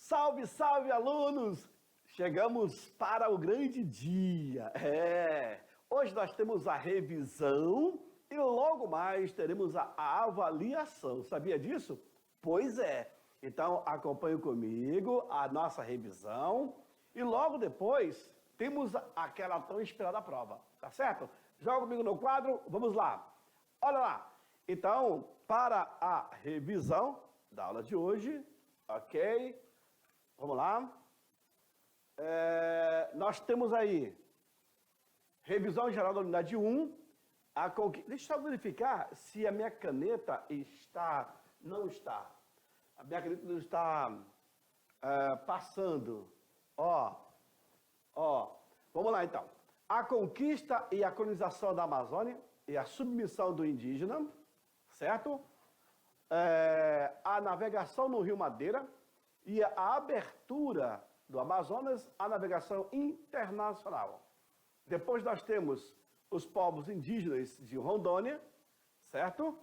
Salve, salve, alunos! Chegamos para o grande dia. Hoje nós temos a revisão e logo mais teremos a avaliação. Sabia disso? Pois é. Então acompanhe comigo a nossa revisão e logo depois temos aquela tão esperada prova, tá certo? Joga comigo no quadro, vamos lá. Olha lá. Então, para a revisão da aula de hoje, ok? Vamos lá. Nós temos aí revisão geral da unidade 1. Deixa eu verificar se a minha caneta está... Não está. A minha caneta não está passando. Vamos lá então. A conquista e a colonização da Amazônia e a submissão do indígena, certo? A navegação no Rio Madeira e a abertura do Amazonas à navegação internacional. Depois nós temos os povos indígenas de Rondônia, certo?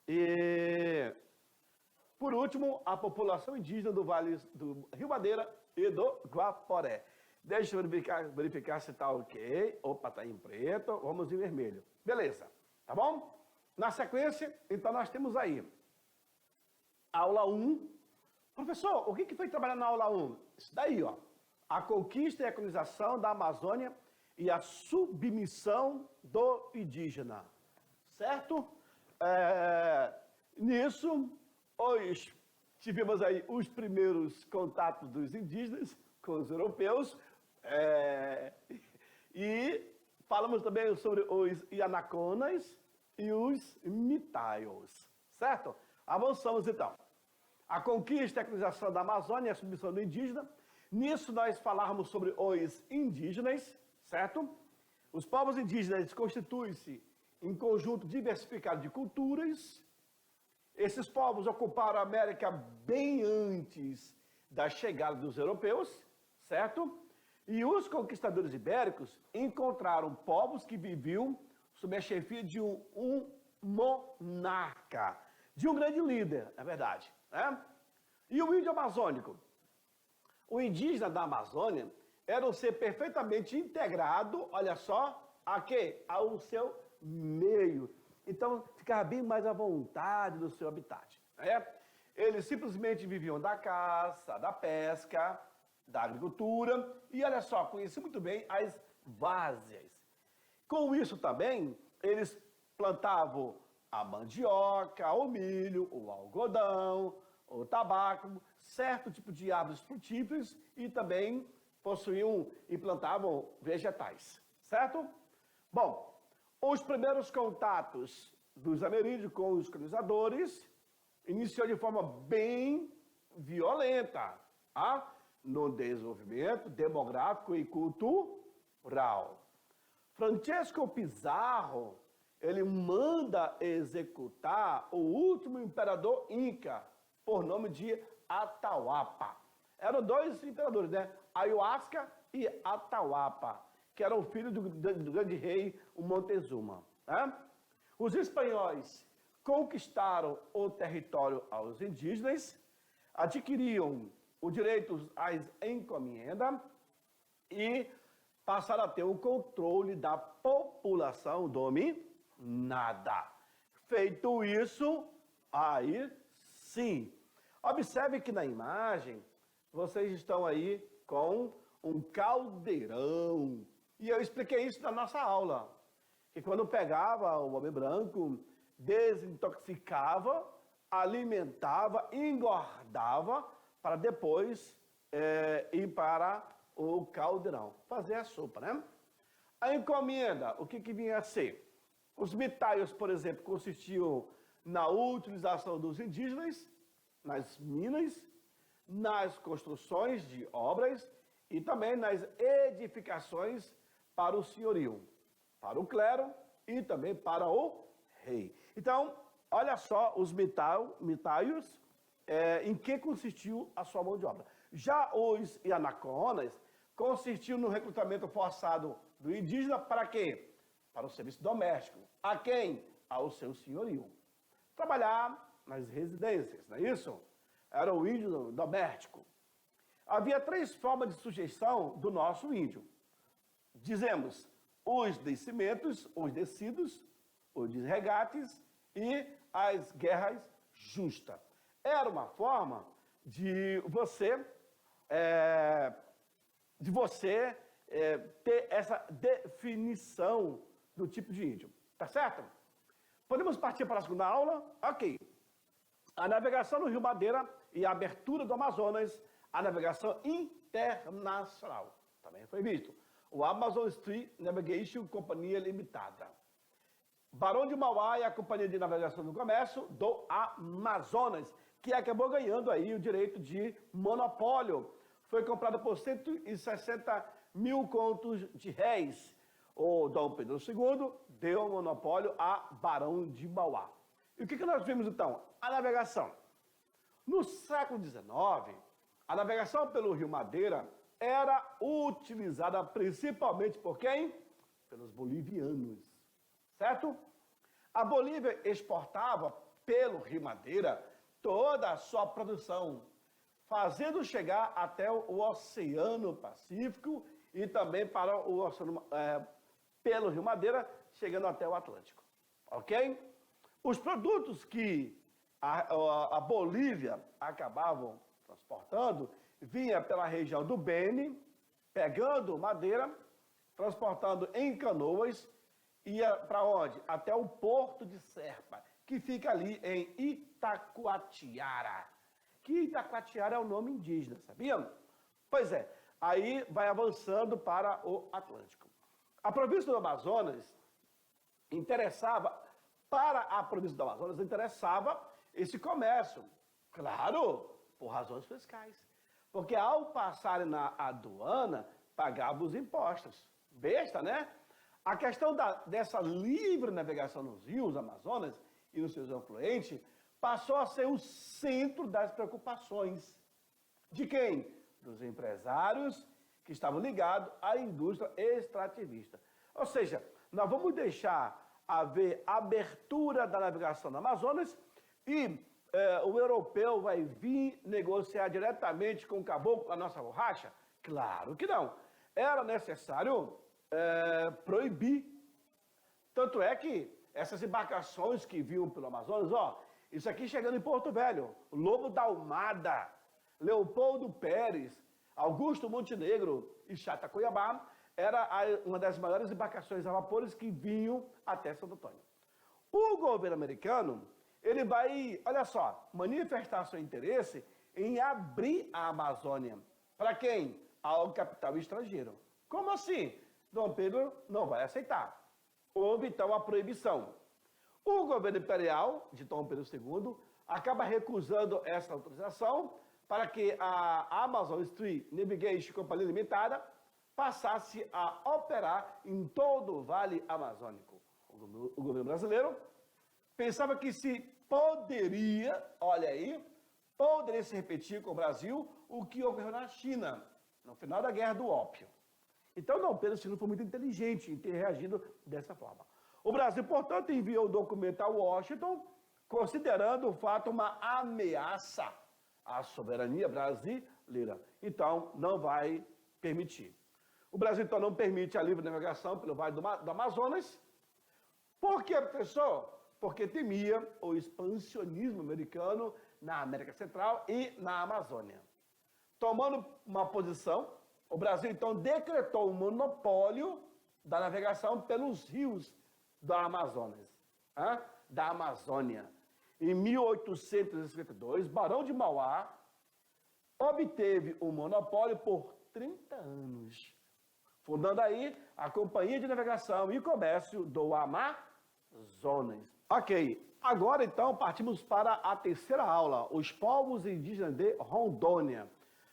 E, por último, a população indígena do Vale do Rio Madeira e do Guaporé. Deixa eu verificar se está ok. Opa, está em preto. Vamos em vermelho. Beleza, tá bom? Na sequência, então nós temos aí aula 1. Professor, o que foi trabalhar na aula 1? Isso daí, ó. A conquista e a colonização da Amazônia e a submissão do indígena. Certo? Nisso, hoje tivemos aí os primeiros contatos dos indígenas com os europeus e falamos também sobre os Yanaconas e os Mitaios. Certo? Avançamos então. A conquista e a colonização da Amazônia e a submissão do indígena. Nisso nós falávamos sobre os indígenas, certo? Os povos indígenas constituem-se em conjunto diversificado de culturas. Esses povos ocuparam a América bem antes da chegada dos europeus, certo? E os conquistadores ibéricos encontraram povos que viviam sob a chefia de um monarca, de um grande líder, na verdade. E o índio amazônico? O indígena da Amazônia era um ser perfeitamente integrado, olha só, ao seu meio. Então, ficava bem mais à vontade no seu habitat. Eles simplesmente viviam da caça, da pesca, da agricultura e, olha só, conheciam muito bem as várzeas. Com isso também, eles plantavam a mandioca, o milho, o algodão, o tabaco, certo tipo de árvores frutíferas e também possuíam e plantavam vegetais, certo? Bom, os primeiros contatos dos ameríndios com os colonizadores iniciou de forma bem violenta, no desenvolvimento demográfico e cultural. Francesco Pizarro, ele manda executar o último imperador inca, por nome de Atahualpa. Eram dois imperadores, né? Ayahuasca e Atahualpa, que eram filhos do grande rei, o Montezuma. Os espanhóis conquistaram o território aos indígenas, adquiriam o direito às encomendas e passaram a ter o controle da população dominada. Feito isso, aí sim. Observe que na imagem, vocês estão aí com um caldeirão. E eu expliquei isso na nossa aula. Que quando pegava o homem branco, desintoxicava, alimentava, engordava, para depois ir para o caldeirão, fazer a sopa, né? A encomenda, o que vinha a ser? Os mitaios, por exemplo, consistiam na utilização dos indígenas, nas minas, nas construções de obras e também nas edificações para o senhorio, para o clero e também para o rei. Então, olha só os mitaios, em que consistiu a sua mão de obra. Já os Yanaconas consistiam no recrutamento forçado do indígena para quê? Para o serviço doméstico. A quem? Ao seu senhorio. Trabalhar nas residências, não é isso? Era o índio doméstico. havia 3 formas de sujeição do nosso índio. Dizemos, os descimentos, os descidos, os desregates e as guerras justas. Era uma forma de você ter essa definição do tipo de índio. Tá certo? Podemos partir para a segunda aula? Ok. A navegação no Rio Madeira e a abertura do Amazonas, a navegação internacional. Também foi visto. O Amazon Street Navigation Companhia Limitada. Barão de Mauá e a Companhia de Navegação do Comércio do Amazonas, que acabou ganhando aí o direito de monopólio. Foi comprado por 160 mil contos de réis. O Dom Pedro II deu o monopólio a Barão de Mauá. E o que nós vimos então? A navegação. No século XIX, a navegação pelo Rio Madeira era utilizada principalmente por quem? Pelos bolivianos, certo? A Bolívia exportava pelo Rio Madeira toda a sua produção, fazendo chegar até o Oceano Pacífico e também para o Oceano, pelo Rio Madeira, chegando até o Atlântico, ok? Os produtos que a Bolívia acabavam transportando vinha pela região do Beni, pegando madeira, transportando em canoas, ia para onde? Até o Porto de Serpa, que fica ali em Itacoatiara. Que Itacoatiara é o nome indígena, sabiam? Pois é, aí vai avançando para o Atlântico. A província do Amazonas interessava esse comércio, claro, por razões fiscais. Porque ao passarem na aduana, pagavam os impostos. Besta, né? A questão dessa livre navegação nos rios Amazonas e nos seus afluentes passou a ser o centro das preocupações. De quem? Dos empresários que estavam ligados à indústria extrativista. Ou seja, nós vamos deixar haver abertura da navegação no Amazonas e o europeu vai vir negociar diretamente com o caboclo a nossa borracha? Claro que não. Era necessário proibir. Tanto é que essas embarcações que vinham pelo Amazonas, isso aqui chegando em Porto Velho, Lobo da Almada, Leopoldo Pérez, Augusto Montenegro e Chata Cuiabá, era uma das maiores embarcações a vapores que vinham até Santo Antônio. O governo americano, ele vai, olha só, manifestar seu interesse em abrir a Amazônia. Para quem? Ao capital estrangeiro. Como assim? Dom Pedro não vai aceitar. Houve, então, a proibição. O governo imperial de Dom Pedro II acaba recusando essa autorização para que a Amazon Street Navigation Company Limitada passasse a operar em todo o Vale Amazônico. O governo brasileiro pensava que se poderia, olha aí, poderia se repetir com o Brasil o que ocorreu na China, no final da Guerra do Ópio. Então, Dom Pedro II foi muito inteligente em ter reagido dessa forma. O Brasil, portanto, enviou o documento a Washington, considerando o fato uma ameaça à soberania brasileira. Então, não vai permitir. O Brasil, então, não permite a livre navegação pelo Vale do Amazonas. Por quê, professor? Porque temia o expansionismo americano na América Central e na Amazônia. Tomando uma posição, o Brasil, então, decretou o monopólio da navegação pelos rios da Amazonas, da Amazônia. Em 1852, Barão de Mauá obteve o monopólio por 30 anos, fundando aí a Companhia de Navegação e Comércio do Amazonas. Ok, agora então partimos para a terceira aula, os povos indígenas de Rondônia.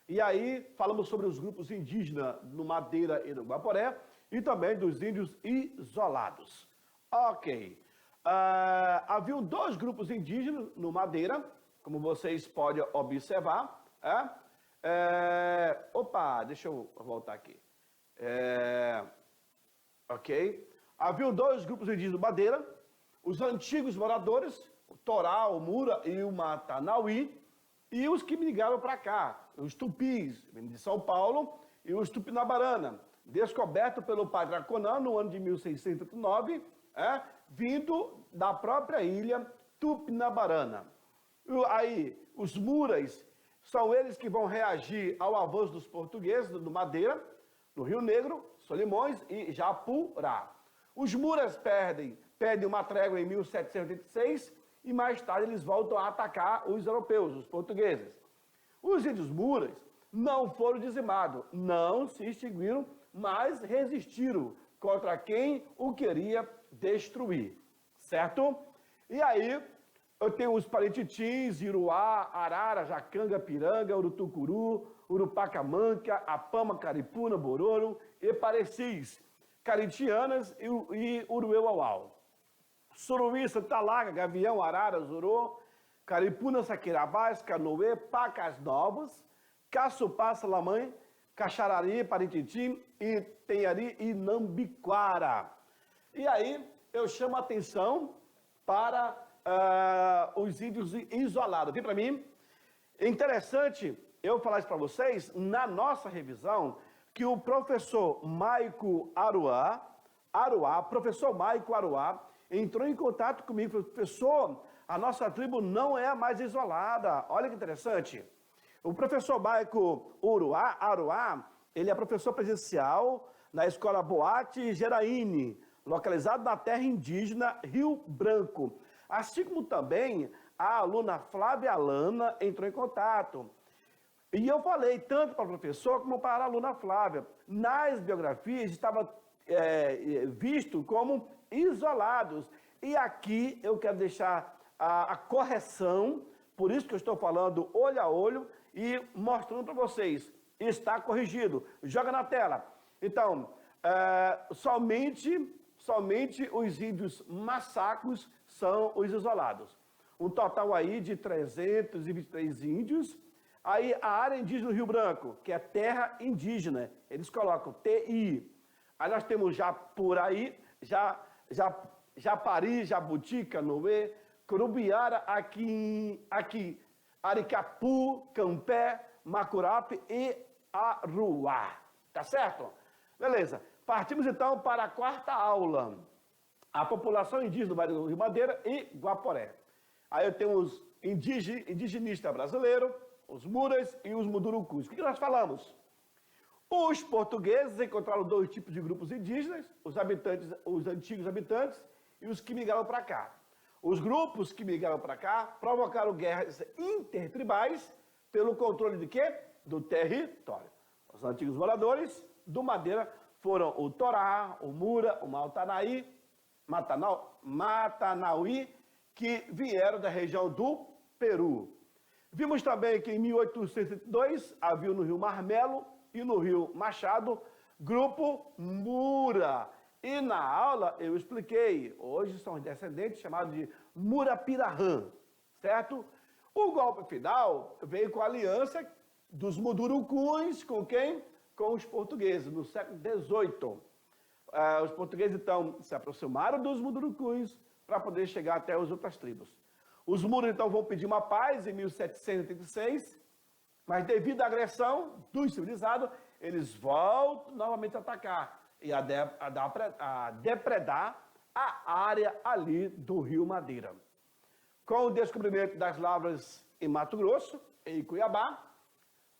E aí falamos sobre os grupos indígenas no Madeira e no Guaporé e também dos índios isolados. Ok, haviam 2 grupos indígenas no Madeira, como vocês podem observar. Opa, deixa eu voltar aqui. Ok, haviam 2 grupos indígenas no Madeira, os antigos moradores, o Torá, o Mura e o Matanauí, e os que migraram para cá, os tupis, de São Paulo, e os tupinabarana, descoberto pelo padre Aconã no ano de 1609, vindo da própria ilha Tupinabarana. Aí, os muras são eles que vão reagir ao avanço dos portugueses do Madeira, no Rio Negro, Solimões e Japurá. Os muras pedem uma trégua em 1786 e mais tarde eles voltam a atacar os europeus, os portugueses. Os índios muras não foram dizimados, não se extinguiram, mas resistiram contra quem o queria destruir, certo? E aí, eu tenho os Parititins, Iruá, Arara, Jacanga, Piranga, Urutucuru, Urupacamanca, Apama, Caripuna, Bororo e Parecis, Caritianas e Urueuauau. Suruí, Santa Laga, Gavião, Arara, Zurô, Caripuna, Saquirabás, Canoê, Pacas Novos, Caçupá, Salamãe, Caxarari, Parititim, Tenhari e Nambiquara. E aí eu chamo a atenção para os índios isolados. Vem para mim. É interessante eu falar isso para vocês, na nossa revisão, que o professor Maico Aruá, professor Maico Aruá, entrou em contato comigo e falou: professor, a nossa tribo não é a mais isolada. Olha que interessante. O professor Maico Aruá, ele é professor presencial na Escola Boate Geraine, localizado na terra indígena Rio Branco. Assim como também a aluna Flávia Alana entrou em contato. E eu falei tanto para o professor como para a aluna Flávia. Nas biografias estava visto como isolados. E aqui eu quero deixar a correção, por isso que eu estou falando olho a olho e mostrando para vocês. Está corrigido. Joga na tela. Então, somente os índios massacos são os isolados. Um total aí de 323 índios. Aí a área indígena do Rio Branco, que é terra indígena, eles colocam TI. Aí nós temos Japuraí, Japari, Jabuti, Canoê, Curubiara, aqui, Aricapu, Campé, Macurape e Aruá. Tá certo? Beleza. Partimos então para a quarta aula. A população indígena do Rio Madeira e Guaporé. Aí eu tenho os indigenistas brasileiros, os muras e os mundurucus. O que nós falamos? Os portugueses encontraram dois tipos de grupos indígenas, os antigos habitantes e os que migraram para cá. Os grupos que migraram para cá provocaram guerras intertribais pelo controle de quê? Do território. Os antigos moradores do Madeira foram o Torá, o Mura, o Matanauí, que vieram da região do Peru. Vimos também que em 1802 havia no Rio Marmelo e no Rio Machado grupo Mura. E na aula eu expliquei, hoje são os descendentes chamados de Murapirahã, certo? O golpe final veio com a aliança dos Mundurucus com quem? Com os portugueses, no século XVIII. Os portugueses, então, se aproximaram dos Mundurucus para poder chegar até as outras tribos. Os muros, então, vão pedir uma paz em 1786, mas devido à agressão dos civilizados, eles voltam novamente a atacar e a depredar a área ali do Rio Madeira. Com o descobrimento das lavras em Mato Grosso e em Cuiabá,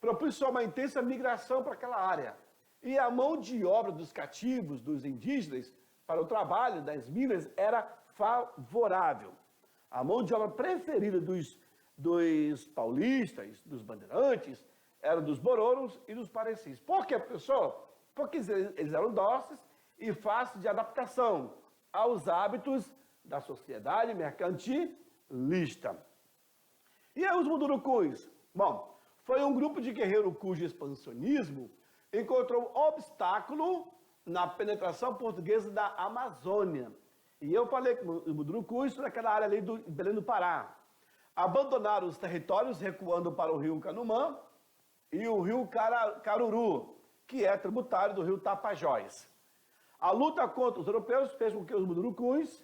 propiciou uma intensa migração para aquela área. E a mão de obra dos cativos, dos indígenas, para o trabalho das minas era favorável. A mão de obra preferida dos paulistas, dos bandeirantes, era dos bororos e dos parecis. Por quê, professor? Porque eles eram dóceis e fáceis de adaptação aos hábitos da sociedade mercantilista. E aí os mundurucus? Bom, foi um grupo de guerreiros cujo expansionismo encontrou obstáculo na penetração portuguesa da Amazônia. E eu falei que os mundurucus naquela área ali do Belém do Pará abandonaram os territórios recuando para o rio Canumã e o rio Caruru, que é tributário do rio Tapajós. A luta contra os europeus fez com que os mundurucus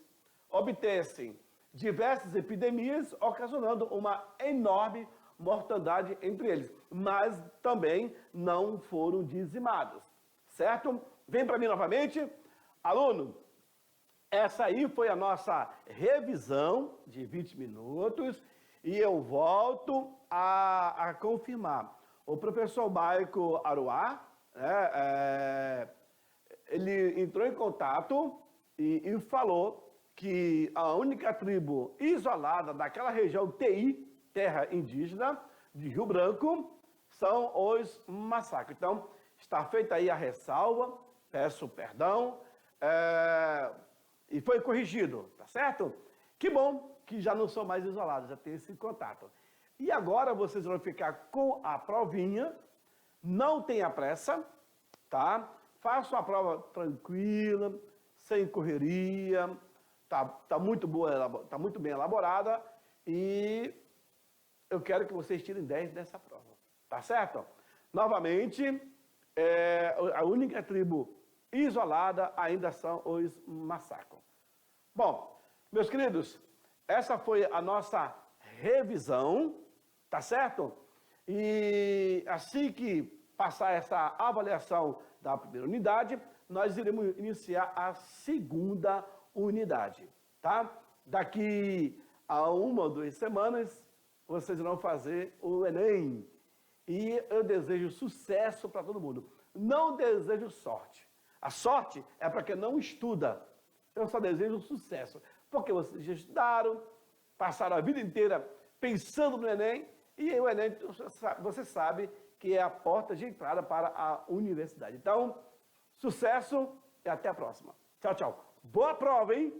obtessem diversas epidemias, ocasionando uma enorme mortandade entre eles, mas também não foram dizimados, certo? Vem para mim novamente. Aluno, essa aí foi a nossa revisão de 20 minutos e eu volto a confirmar. O professor Maico Aruá, ele entrou em contato e falou que a única tribo isolada daquela região TI, terra indígena, de Rio Branco, são os Massacre. Então, está feita aí a ressalva, peço perdão, e foi corrigido, tá certo? Que bom que já não são mais isolados, já tem esse contato. E agora vocês vão ficar com a provinha, não tenha pressa, tá? Façam a prova tranquila, sem correria, tá muito boa, tá muito bem elaborada e eu quero que vocês tirem 10 dessa prova, tá certo? Novamente, a única tribo isolada ainda são os Massacre. Bom, meus queridos, essa foi a nossa revisão, tá certo? E assim que passar essa avaliação da primeira unidade, nós iremos iniciar a segunda unidade, tá? Daqui a 1 ou 2 semanas, vocês irão fazer o Enem. E eu desejo sucesso para todo mundo. Não desejo sorte. A sorte é para quem não estuda. Eu só desejo sucesso. Porque vocês já estudaram, passaram a vida inteira pensando no Enem, e o Enem, você sabe que é a porta de entrada para a universidade. Então, sucesso e até a próxima. Tchau, tchau. Boa prova, hein?